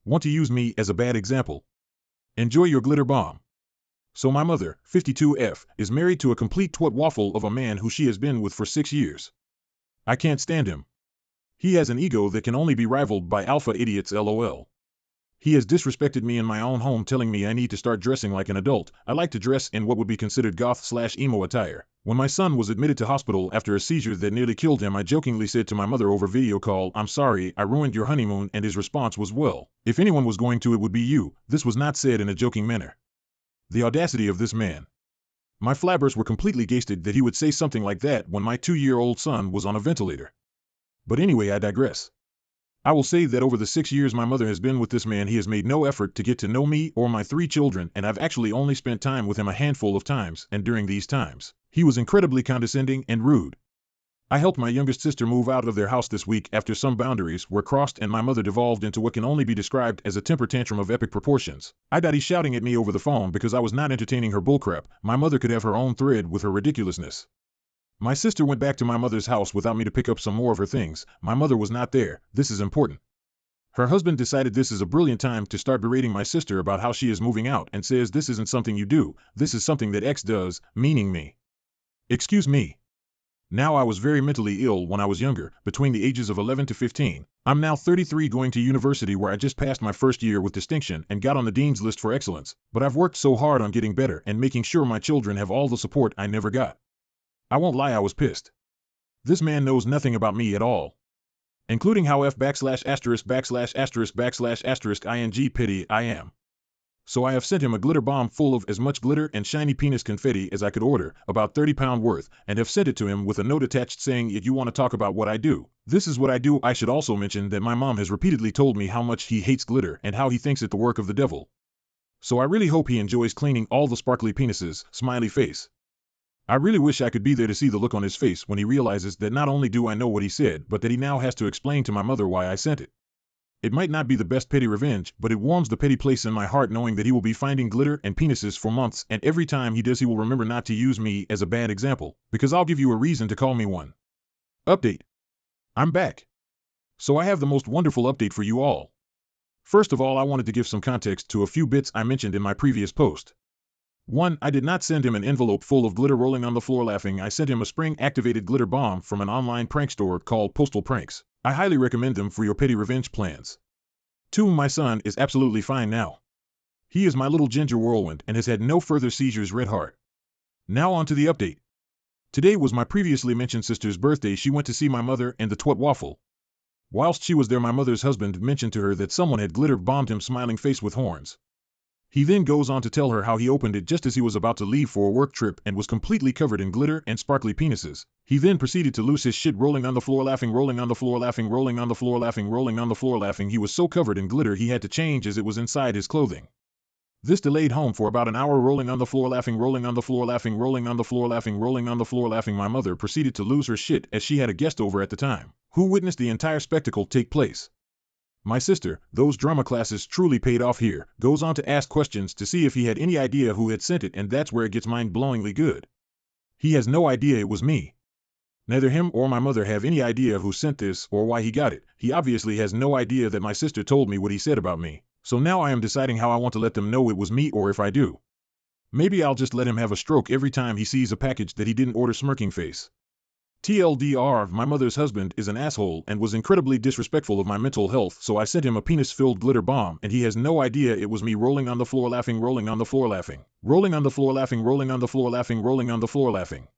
Want to use me as a bad example? Enjoy your glitter bomb. So my mother, 52F, is married to a complete twat waffle of a man who she has been with for 6 years. I can't stand him. He has an ego that can only be rivaled by alpha idiots lol. He has disrespected me in my own home, telling me I need to start dressing like an adult. I like to dress in what would be considered goth/emo attire. When my son was admitted to hospital after a seizure that nearly killed him, I jokingly said to my mother over video call, "I'm sorry, I ruined your honeymoon," and his response was, "Well, if anyone was going to, it would be you." This was not said in a joking manner. The audacity of this man. My flabbers were completely gasted that he would say something like that when my 2-year-old son was on a ventilator. But anyway, I digress. I will say that over the 6 years my mother has been with this man, he has made no effort to get to know me or my 3 children, and I've actually only spent time with him a handful of times, and during these times, he was incredibly condescending and rude. I helped my youngest sister move out of their house this week after some boundaries were crossed and my mother devolved into what can only be described as a temper tantrum of epic proportions. He's shouting at me over the phone because I was not entertaining her bullcrap. My mother could have her own thread with her ridiculousness. My sister went back to my mother's house without me to pick up some more of her things. My mother was not there. This is important. Her husband decided this is a brilliant time to start berating my sister about how she is moving out and says this isn't something you do, this is something that X does, meaning me. Excuse me. Now, I was very mentally ill when I was younger, between the ages of 11 to 15. I'm now 33, going to university where I just passed my first year with distinction and got on the dean's list for excellence, but I've worked so hard on getting better and making sure my children have all the support I never got. I won't lie, I was pissed. This man knows nothing about me at all, including how ing petty I am. So I have sent him a glitter bomb full of as much glitter and shiny penis confetti as I could order, about 30 pound worth, and have sent it to him with a note attached saying, "If you want to talk about what I do, this is what I do." I should also mention that my mom has repeatedly told me how much he hates glitter and how he thinks it the work of the devil. So I really hope he enjoys cleaning all the sparkly penises, smiley face. I really wish I could be there to see the look on his face when he realizes that not only do I know what he said, but that he now has to explain to my mother why I sent it. It might not be the best petty revenge, but it warms the petty place in my heart knowing that he will be finding glitter and penises for months, and every time he does he will remember not to use me as a bad example, because I'll give you a reason to call me one. Update. I'm back. So I have the most wonderful update for you all. First of all, I wanted to give some context to a few bits I mentioned in my previous post. 1. I did not send him an envelope full of glitter rolling on the floor laughing. I sent him a spring-activated glitter bomb from an online prank store called Postal Pranks. I highly recommend them for your petty revenge plans. 2. My son is absolutely fine now. He is my little ginger whirlwind and has had no further seizures. Red heart. Now on to the update. Today was my previously mentioned sister's birthday. She went to see my mother and the twat waffle. Whilst she was there, my mother's husband mentioned to her that someone had glitter bombed him smiling face with horns. He then goes on to tell her how he opened it just as he was about to leave for a work trip and was completely covered in glitter and sparkly penises. He then proceeded to lose his shit, rolling on the floor laughing, rolling on the floor laughing, rolling on the floor laughing, rolling on the floor laughing. He was so covered in glitter he had to change as it was inside his clothing. This delayed home for about an hour, rolling on the floor laughing, rolling on the floor laughing, rolling on the floor laughing, rolling on the floor laughing. My mother proceeded to lose her shit as she had a guest over at the time, who witnessed the entire spectacle take place. My sister, those drama classes truly paid off here, goes on to ask questions to see if he had any idea who had sent it, and that's where it gets mind-blowingly good. He has no idea it was me. Neither him or my mother have any idea who sent this or why he got it. He obviously has no idea that my sister told me what he said about me. So now I am deciding how I want to let them know it was me, or if I do, maybe I'll just let him have a stroke every time he sees a package that he didn't order. Smirking face. TLDR, my mother's husband is an asshole and was incredibly disrespectful of my mental health, so I sent him a penis-filled glitter bomb and he has no idea it was me. Rolling on the floor laughing, rolling on the floor laughing, rolling on the floor laughing, rolling on the floor laughing, rolling on the floor laughing.